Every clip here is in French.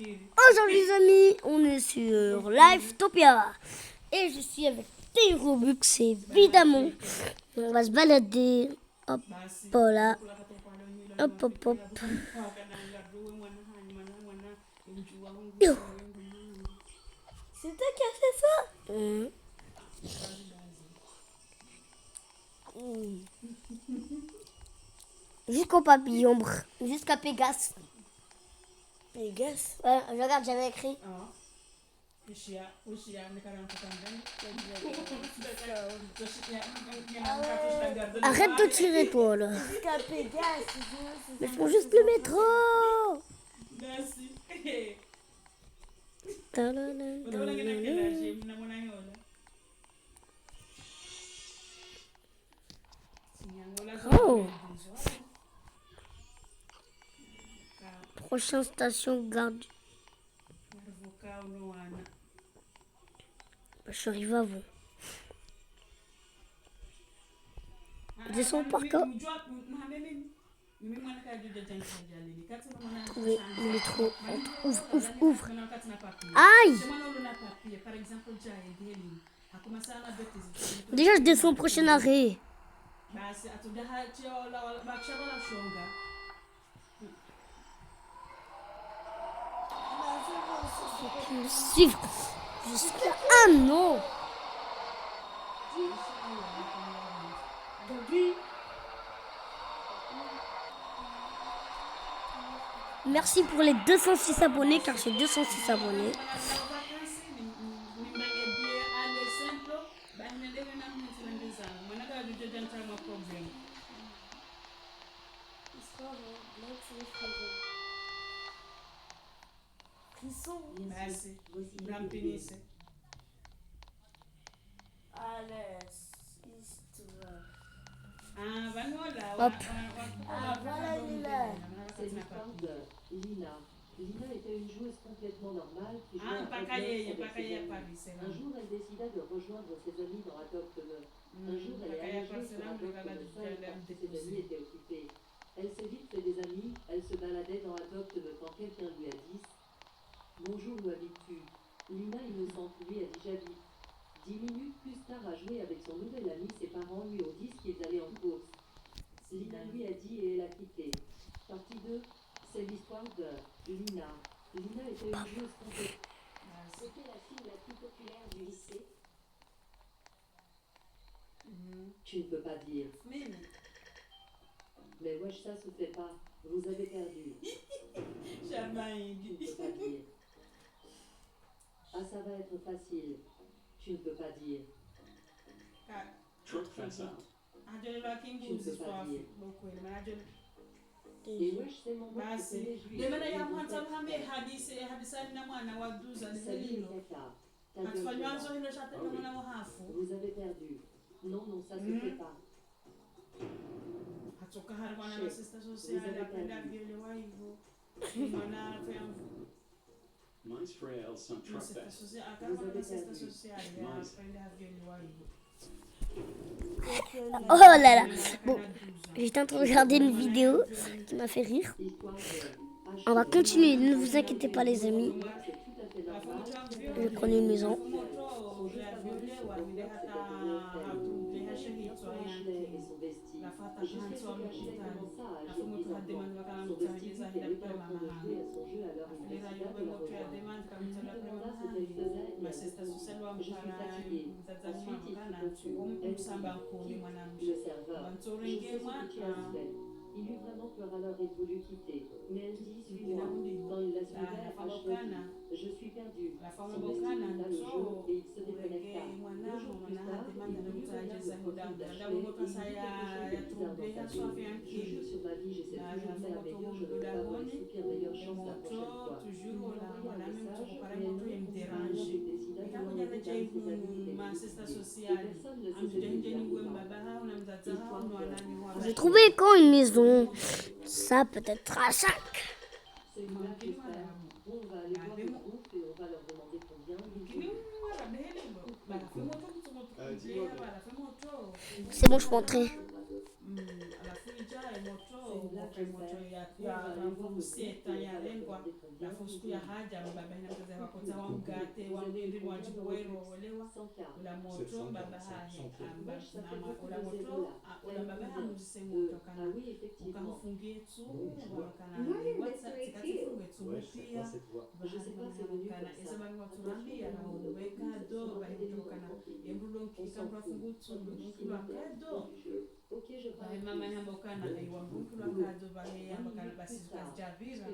Aujourd'hui les amis, on est sur Livetopia et je suis avec des Robux évidemment. On va se balader. Hop, voilà. Hop, hop, hop. Yo. C'était qui a fait ça? Jusqu'au papillon, jusqu'à Pégase. Pégase? Ouais, regarde, j'avais écrit. Arrête de tirer toi là. Jusqu'à Pégase. Mais je prends juste le métro. Oh. Prochaine station, garde. Je suis arrivé avant. Descends par cas. Oui, il est trop. Ouvre, ouvre, ouvre. Aïe! Déjà, je descends au prochain arrêt. Suivre jusqu'à... Ah non! Merci pour les 206 abonnés, car j'ai 206 abonnés. Hop. Voilà, il est là. C'est l'histoire de Lina. Lina était une joueuse complètement normale qui jouait à Roblox avec ses amis. Un jour, elle décida de rejoindre ses amis dans Adopt Me. Un jour, elle est allée jouer sur Adopt Me seule parce que ses amis étaient occupés. Elle s'est vite fait des amis, elle se baladait dans Adopt Me quand quelqu'un lui a dit « Bonjour, où habites-tu » Lina, innocente, lui a dit « J'habite ». 10 minutes plus tard, à jouer avec son nouvel ami, ses parents lui ont dit qu'ils allaient en course. Lina lui a dit et elle a quitté. Partie 2, c'est l'histoire de Lina. Lina était une joueuse complète. C'était la fille la plus populaire du lycée. Tu ne peux pas dire. Mais wesh, ça se fait pas. Vous avez perdu. Tu ne peux pas dire. Ah, ça va être facile. Tu ne peux pas dire. Trick fence out. Tu ne peux pas dire. Et wesh, c'est mon mot que c'est les juifs. Salut, Rebecca. Ta gueule de là. Vous avez perdu. Non, non, ça se fait pas. Mine's frail, some truck fest. Vous avez perdu. Oh là là. Bon, j'étais en train de regarder une vidéo qui m'a fait rire. Histoire de... On va continuer, ne vous inquiétez pas les amis. C'est tout à fait normal. Je connais une maison. Son jeu favori sur Roblox était Ashley et son bestie. Je sais que Ashley commença à agir bizarrement. Son bestie dit qu'elle était en train de jouer à son jeu alors il décida de la rejoindre. Il lui demanda ce qu'elle faisait et elle répondit « Je suis fatiguée ». Ensuite il fit beaucoup. Elle dit « Quitte le serveur. Je sais ce que tu as fait ». Il eut vraiment peur alors il voulut quitter. Mais elle dit « Suis-moi ». Quand il la suivait, Ashley dit « Je suis perdue ». Son bestie quitta le jeu et il se déconnecta. 2 jours plus tard, il voulut revenir le profil d'Ashley et il vit quelque chose de bizarre dans sa tête. Je jure sur ma vie, j'essaie toujours de faire meilleur, je ne peux pas donner soupir meilleure chance la prochaine fois. Il lui envoya un message, mais elle ne répondit pas alors il décida de l'enlever dans ses amis et d'être occupé. Et personne ne sait ce qu'il y a dedans. J'ai trouvé quand une maison. Ça peut être à 5. C'est une blague, j'espère. Bon, on va aller voir le groupe et on va leur demander combien ils ont. C'est bon, je peux entrer. moto ya nguseta yalengwa lafusiku ya haja baba inatoza wakota wa mgate wa mdindi mwajibuwero olewa ula moto baba hahe ula moto ula baba hamuzise moto kana ukamufungie tu wakana whatsapp tikatifunge tu pia kana esaba waturambia na weka do bahitokana embulo kikamba fungu tu ndo kado mama hambokana aiwa mbunkula kado bahe hambokana basi tukajavira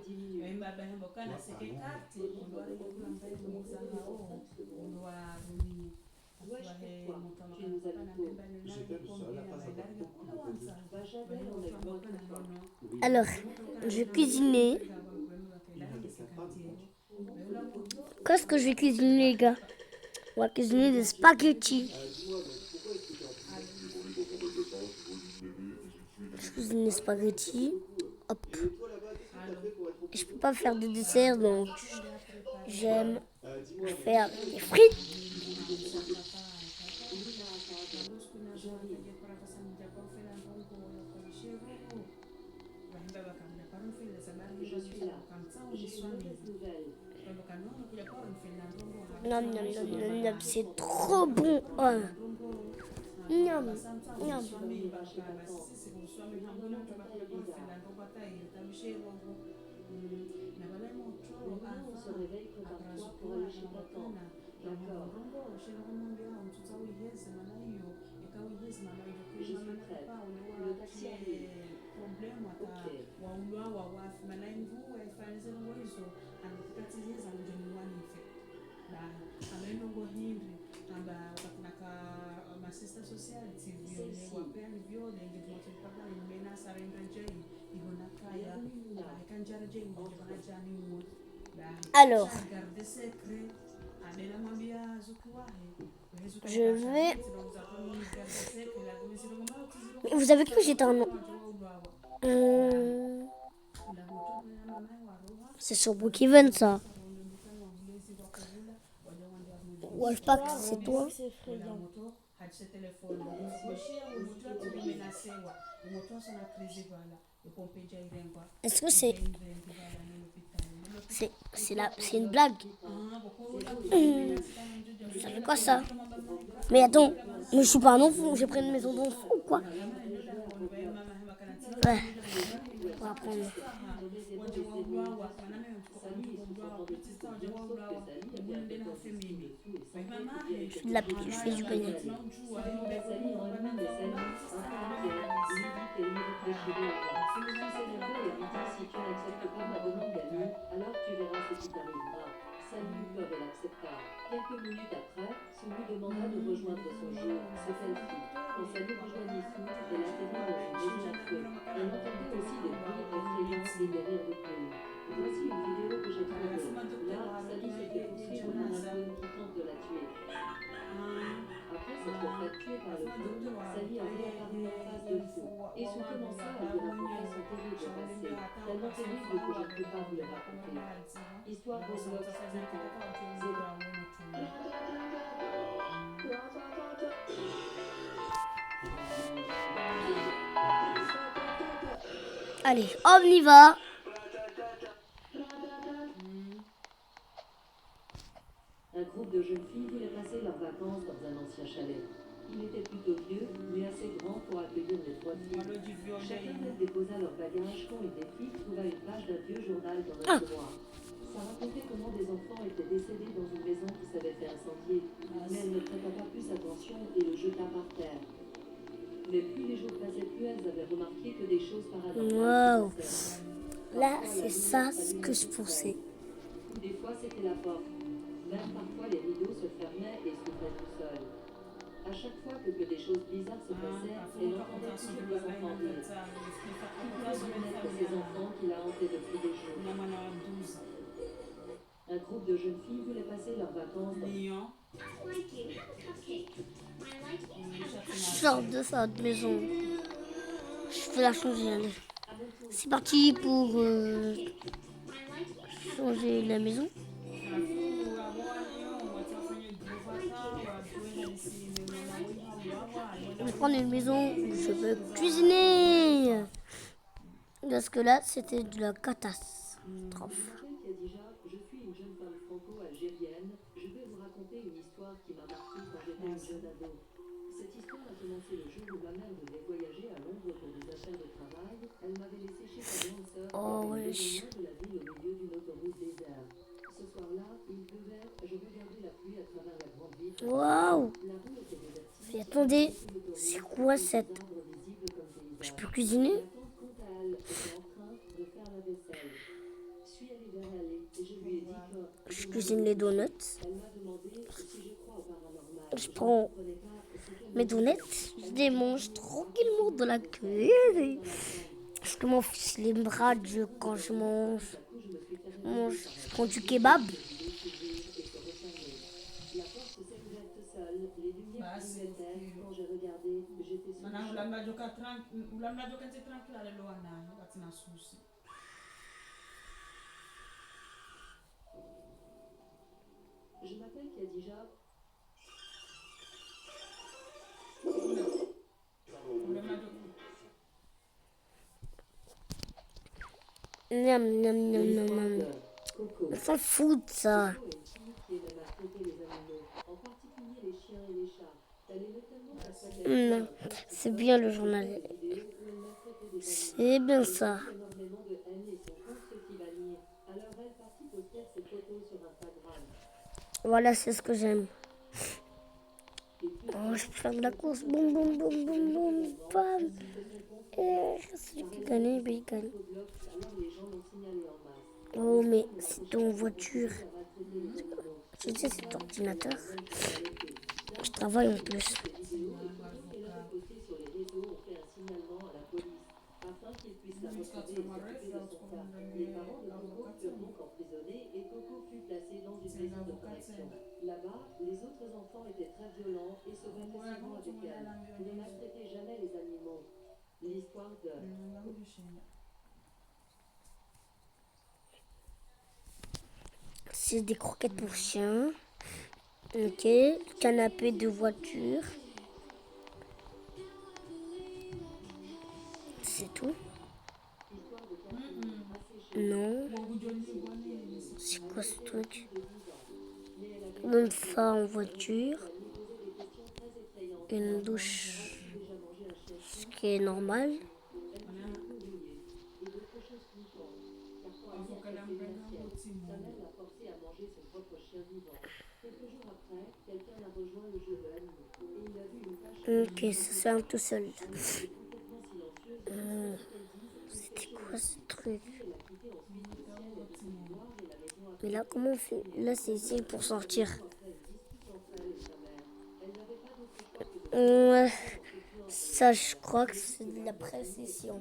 baba hambokana seke kati ndwari kula mbaye muzanga o ndwa runi bahe mutamaka kana mbani nani kombia bahe kula wanza bahe mutamaka nono. Alors, je vais cuisiner. Qu'est-ce que je vais cuisiner, les gars? On va cuisiner des spaghettis. Je cuisine des spaghettis. Hop. Et je peux pas faire de dessert, donc j'aime faire des frites. Nom, nom, nom, nom, nom, c'est trop bon. Oh. Nom, nom. Alors, je vais... Vous avez cru que j'étais un... C'est sur Brookhaven, ça. Ouais, je sais pas que c'est toi. Est-ce que c'est une blague? Ça fait quoi ça? Mais attends, mais je suis pas un enfant, j'ai pris une maison d'enfant ou quoi? Ouais, on va prendre. Je fais de la pique, je fais du beignet. Alors tu verras ce qui t'arrivera. Sally Bob l'accepta. Quelques minutes après, Sue lui demanda de rejoindre son jeu. C'est celle-ci. Quand Sally rejoignit Sue, elle atterrit dans une maison à feu. Elle entendait aussi des bruits effrayants et des rires de plumes. Voici une vidéo que j'ai trouvée. Là, Sally se fait poursuivre par un clown qui tente de la tuer. Après s'être fait tuer par le clown, Sally a vu apparu en face de Sue. Et Sue commença à lui raconter son terrible passé. Tellement terrible que je ne peux pas vous le raconter. Histoire de Roblox Allez, on y va. Un groupe de jeunes filles voulait passer leurs vacances dans un ancien chalet. Il était plutôt vieux, mais assez grand pour accueillir les trois filles. Chacune d'elles déposa leur bagage quand une des filles trouva une page d'un vieux journal dans un tiroir. Ça racontait comment des enfants étaient décédés dans une maison qui s'avait fait incendier, mais elle ne prêta pas plus attention et le jeta par terre. Mais plus les jours passaient, plus elles avaient remarqué que des choses paranormales se passaient. Là, c'est ça ce que je pensais. Des fois, c'était la porte. Même parfois, les rideaux se fermaient et s'ouvraient tout seuls. À chaque fois que des choses bizarres se passaient, elle entendait toujours des enfants rire. Toute la journée pour ces enfants qui la hantaient depuis des jours. Un groupe de jeunes filles voulait passer leurs vacances dans Je sors de cette maison. Je vais la changer, allez. C'est parti pour changer la maison. Je vais prendre une maison où je peux cuisiner. Parce que là, c'était de la catastrophe. Je m'appelle Khadija, je suis une jeune femme franco-algérienne. Je vais vous raconter une histoire qui m'a marquée quand j'étais une jeune ado. Cette histoire a commencé le jour où ma mère devait voyager à Londres pour des affaires de travail. Elle m'avait laissé chez sa grande sœur qui Oh, avait wesh. besoin de la ville au milieu d'une autoroute déserte. Ce soir-là, il pleuvait, je regardais la pluie à travers la grande ville. Waouh! La rue était désertique. Et attendez, c'est quoi cette... Arbres visibles comme Je paysages. peux cuisiner? Ma tante, quant à elle, était en train de faire la vaisselle. Je suis allée vers elle et je lui ai dit que Je cuisine les donuts. elle m'a demandé si je crois au paranormal. Je prends mes donuts, je les mange tranquillement dans la cuisine. Parce que mon fils, il me rage quand je mange je prends du kebab. La porte s'est ouverte seule, les lumières clignotaient. Quand j'ai regardé, j'étais sous le Maana choc. ulamla joka nje tranquille ale loana batina susi. Je m'appelle Khadija. Ulamla joka Miam, miam, miam, miam, L'histoire miam. de Coco. On s'en fout de ça. Coco est une fille qui aime maltraiter les animaux, en particulier les chiens et les chats. Elle aimait tellement qu'à Non, c'est bien le journal. vidéo où elle maltraitait des animaux. C'est bien ça. Énormément de haine et son compte qui va lire. Alors elle partit poster ses photos sur Instagram. Voilà, c'est ce que j'aime. Oh, je peux faire de la course. Boum, boum, boum, boum, boum, bam. Et celui qui gagne, ben, il gagne. Alors les gens l'ont signalé en masse. Oh, mais c'est ton voiture. Je sais, c'est ton ordinateur. Je travaille en plus. Qu'elle avait postées sur les réseaux ont fait un signalement à la police afin qu'ils puissent la retrouver et s'occuper de son cas. Les parents de Coco furent donc emprisonnés et Coco fut placée dans une maison de correction. Là-bas, les autres enfants étaient très violents et se battaient souvent avec elle. Ne maltraitez jamais les animaux. L'histoire de C'est des croquettes pour chiens. Ok. Canapé de voiture. C'est tout? Non. C'est quoi ce truc? Une ça en voiture. Une douche. Ce qui est normal. sa mère l'a forcé à manger son propre chien vivant. Quelques jours après, quelqu'un a rejoint le jeu de l'animaux et il a vu une tache Ok, ça se ferme tout seul. complètement silencieuse. C'était quoi ce truc? Mais là, comment on fait? Là, c'est ici pour sortir. Ouais. Ça, je crois que c'est de la précision.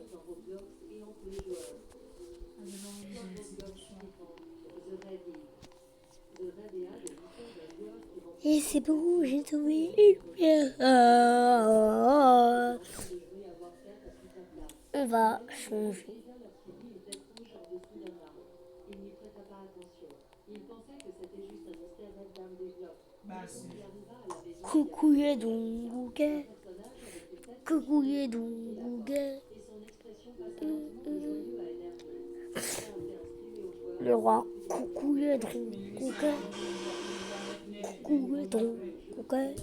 Et c'est bon, j'ai trouvé une pierre. On va changer. Il n'y prêta pas attention. Il pensait que c'était juste un mystère d'âme des blocs. basi. Il arriva à la maison Coucouillé donc, Gouguet. Coucouillé donc, Gouguet. et son expression passa lentement de joyeux à énervé. Sa mère avait inscrit au joueur Le roi, coucouillé donc, Gouguet. Coucouillé donc, Gouguet.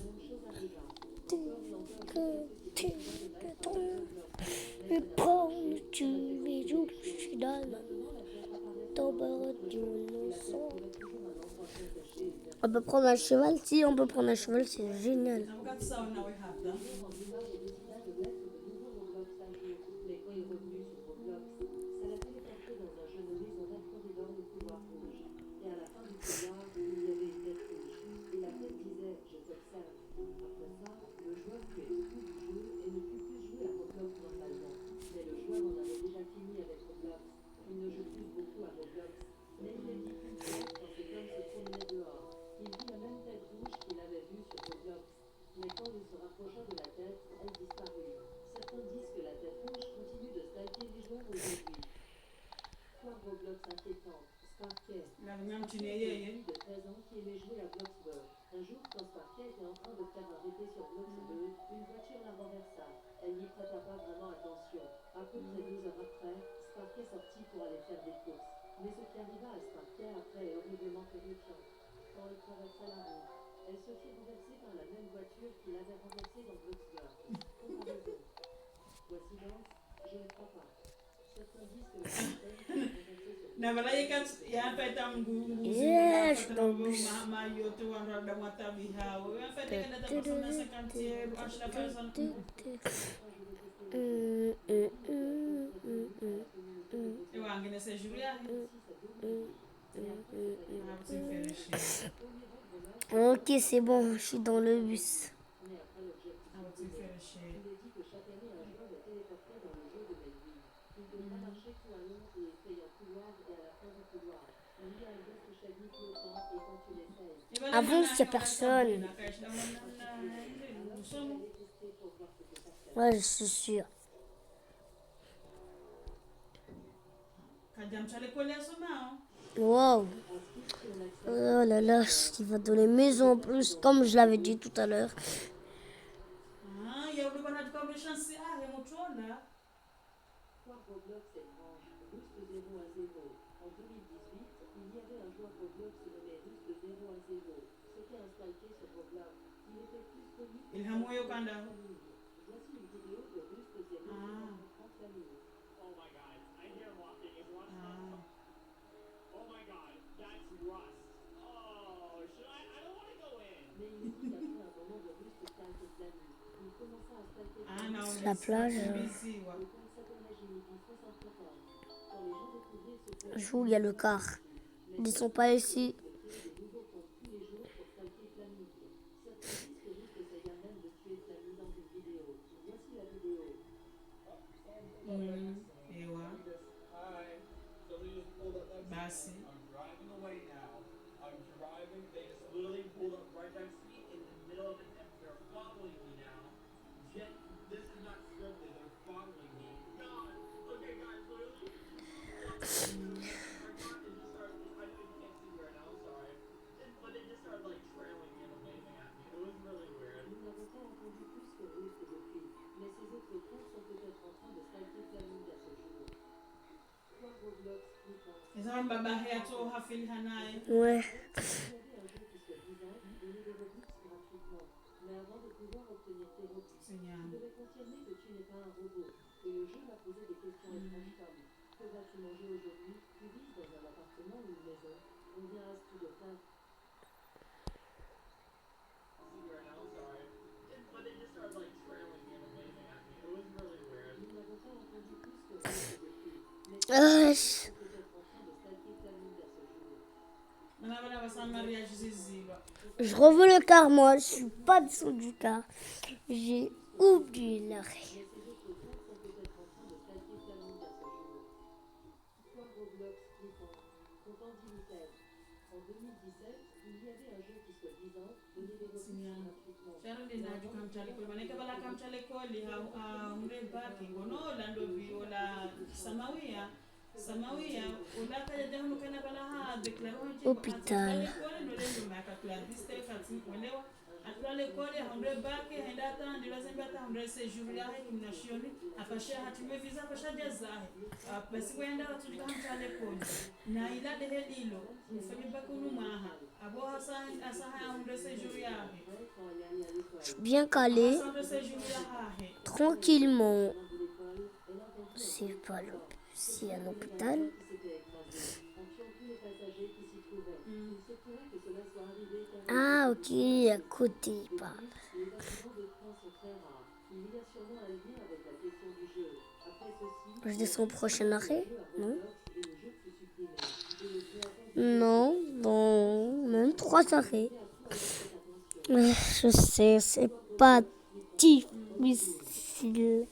Et prends, tu es jour, je suis dans la On peut prendre un cheval? Si on peut prendre un cheval, c'est génial. Now we got sound now we have that. Mais quand il est revenu sur Roblox, ça l'a téléporté dans un jeu nommé dans un corridor de couloir rouge. Et à la fin du couloir, il y avait une tête rouge. Et la tête disait « Je t'observe ». Après ça, le joueur fut exclu du jeu et ne put plus jouer à Roblox normalement. Mais le joueur en avait déjà fini avec Roblox. Il ne joue plus beaucoup à Roblox. Mais il est dit qu'une fois, quand cet homme se promenait dehors, il vit la même tête rouge qu'il avait vue sur Roblox. Mais quand il se rapprocha de la tête, elle disparut. Certains disent que la tête rouge continue de stalker les joueurs aujourd'hui. Toi, Roblox inquiétant, Sparkay, Même tu n'es yé. de 13 ans qui aimait jouer à Bloxburg. Un jour, quand Sparkay était en train de faire un rété sur Bloxburg, une voiture la renversa. Elle n'y prêta pas vraiment attention. À peu près 2 heures après, Sparkay sortit pour aller faire des courses. Mais ce qui arriva à Sparkay après est horriblement terrifiant. Quand elle traversa la route, elle se fit renverser par la même voiture qui l'avait renversée dans Bloxburg. Comparaison. Coïncidence? Je ne crois pas. Certains disent que la personne qui est renversée sur Na bala ya fait un goût. Yeah, je suis dans le bus. Ma yo tu wanda da mata biha. Ya fait que da personne 50 H la personne. Et wa ngene se Julia. Ok, c'est bon, je suis dans le bus. Il est dit que chaque année, un joueur est téléporté dans le jeu de Belleville. Il devra marcher tout un long et effrayant couloir et à la fin du couloir, il y a un geste shaggy flottant et quand tu l'essayes, Avance, il n'y a personne. Ouais, je suis sûre. Wow. Oh là là, il va dans les maisons en plus, comme je l'avais dit tout à l'heure. Quoi Roblox est branche, Rust 0 à 0. En 2018, il y avait un joueur Roblox nommé Rust 0 à 0. C'était un spiké sur Roblox. Il était plus connu pour Il hamoyo kanda. famille. Voici une vidéo de Rust 0 qui rencontre famille. Oh my god, I hear walking. Is Rust not? Oh my god, that's Rust. Oh, should I don't want to go in. Mais il dit qu'après un moment de Rust stalker Flammy, il commença à stalker Flammy. La plage. Le compte s'appelait Jimmy 74. Quand les gens découvrirent ce compte, Je où il y a le car. Ils ne sont pas ici. des nouveaux comptes tous les jours pour stalker Flammy. Certains disent que Rust essaya même de tuer Flammy dans une vidéo. Voici la vidéo. Ewa. Hi. Somebody just pulled up next to me. Basi. I'm driving away now. I'm driving. They just literally pulled up right next to me in the middle of an and they're following me now. Yet, this is not scripted. They're following me. God. Okay, guys, literally. My God, it just started. I can't see right now. I'm sorry. But they just started like trailing me and waving at me. It was really weird. Nous n'avons pas entendu plus que Rust depuis, mais ces autres comptes sont peut-être en train de stalker Flammy à ce jour. Quoi Roblox nous pense? Isama baba yetu hafil hanaye. Ouais. Il y avait un jeu qui soi-disant donnait des Robux gratuitement. Mais avant de pouvoir obtenir tes Robux, tu devais confirmer que tu n'es pas un robot. Et le jeu m'a posé des questions étranges comme: que vas-tu manger aujourd'hui? Tu vis dans un appartement ou une maison? Combien as-tu de faim? Right now, I'm sorry. But they just started like trailing me and waving at me. It was really weird. Nous n'avons pas entendu plus que Rust depuis, mais ces Ah, sont peut-être en train de stalker Flammy à ce jour. Manabana basa mariage ziziba. je revois le car, moi. Je suis pas dessous du car. J'ai oublié l'arrêt. Mais ces autres comptes sont peut-être en train de stalker Flammy à ce jour. Quoi Roblox nous pense? Content d'Unitel. En 2017, il y avait un jeu qui soi-disant donnait des Robux gratuitement. Sharon de naju kamchale ko maneka bala kamchale ko li ha umre baki gono lando bi ola samawiya ola ka ya jamu kana bala ha declaro Hôpital. ko no le ma ka kla diste ka ti welewa atwa le ko le umre baki henda ta ndilo zemba ta umre se juria he kimnashoni apasha hatume visa pasha jaza basi kwenda watu kamchale ko na ila de hedilo mfanye baki numaha abo asa umre se juria Je suis bien calé. Tranquillement. C'est pas le... C'est un hôpital. En tuant tous les passagers qui s'y trouvaient. Il se pourrait que cela soit arrivé car Ah, ok, à côté. Pas. les accidents de train sont très rares. Il y a sûrement un lien avec la question du jeu. Après ceci, Je descends au prochain arrêt. Non. et le jeu fut supprimé. Et le créateur Non, dans même 3 arrêts. Je sais, c'est pas difficile.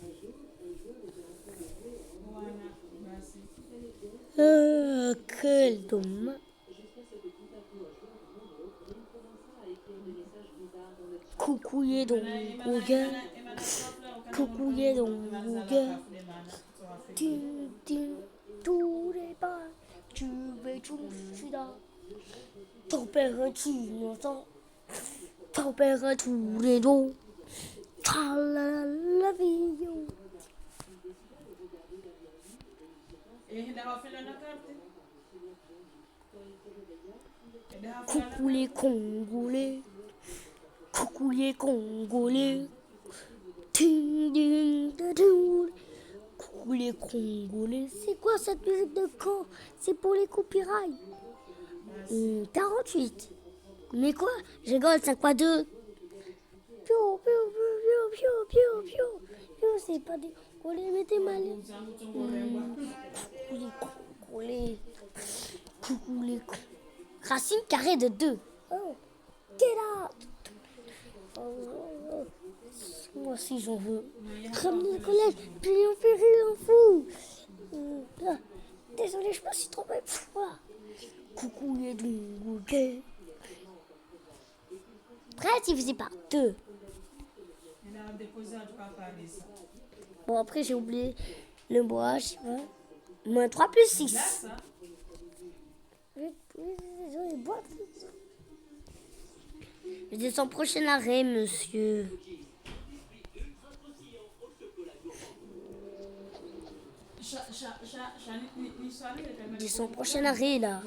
Quel dommage. Coucouiller dans Google. Coucouiller dans Google. Tin, tin, tous les pas. Tu veux température, température et d'eau. La vie. Hindi ako fila na karte. Coucou les Congolais, coucou les Congolais, ting, ding, da, ding. Coucou les Congolais. C'est quoi cette musique de camp? C'est pour les copyrights. 48. Mais quoi? Je rigole, 5x2. Pio, pio, pio, pio, pio, pio, pio. C'est pas des Congolais, mais t'es mal. Coucou les Congolais. Coucou les Congolais. Racine carrée de 2. Oh, get out. Moi aussi j'en veux. Ramener le collège, puis on fait rire en fou. Désolé, je me suis trompée. Voilà. Coucou les Congolais. Après, divisé par 2. Bon, après, j'ai oublié le bois, je sais pas. Moins 3 plus 6. Je descends prochain arrêt, monsieur. Je descends prochain arrêt, là.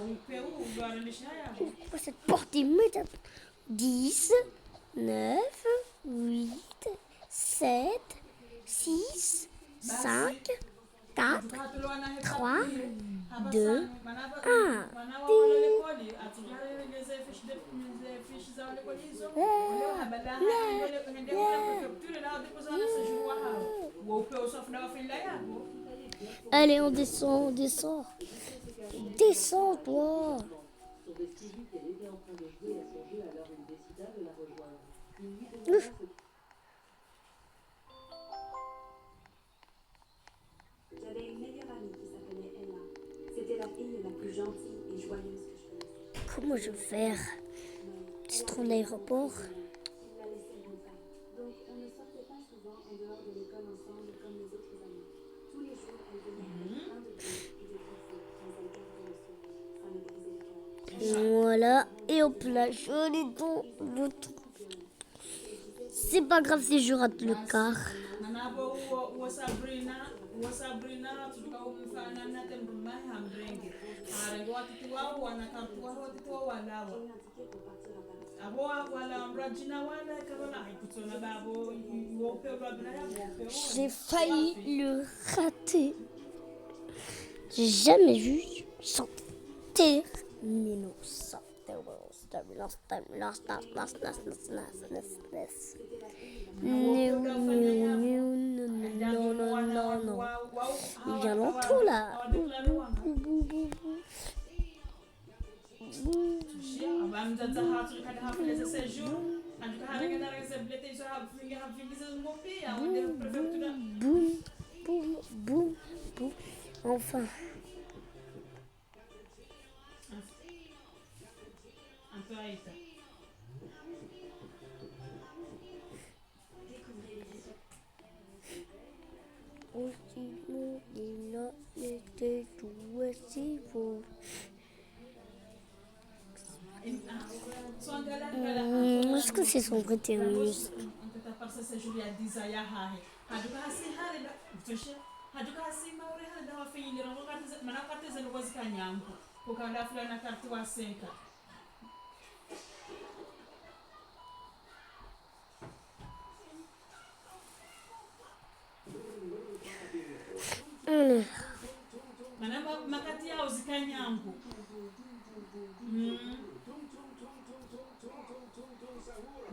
Pourquoi cette porte est méta... 10, 9, 8, 7, 6, 5, 4, 3, 2, 1. Allez, on descend, on descend. Descends, toi. Son vestige vit qu'elle était en train de jouer à son jeu alors il décida de la rejoindre. Il lui demanda ce J'avais une meilleure amie qui s'appelait Ella. C'était la fille la plus gentille et joyeuse que je connaissais. Comment je vais faire? C'est trop l'aéroport. Il la laissait rentrer. Donc on ne sortait pas souvent en dehors de l'école ensemble comme les autres amis. Tous les jours, elle venait avec plein de thé et de café, mais elle gardait le sourire. Ça me brisait le cœur. Voilà. Et hop là, je l'ai dans le trou. C'est pas grave si je rate le quart. Manabo wa Sabrina tuduka umfana na tembrumai hambrenge. Arengo atitiwa wana kartua watitiwa walawa. Abo wala mrajina wala kabana ikutona babo wope wabna ya wope. J'ai failli le rater. J'ai jamais vu sans terminus. Non. Il vient longtemps là. Boum. Enfin. Est-ce que c'est son vrai terminus? Makati yao zikanyangu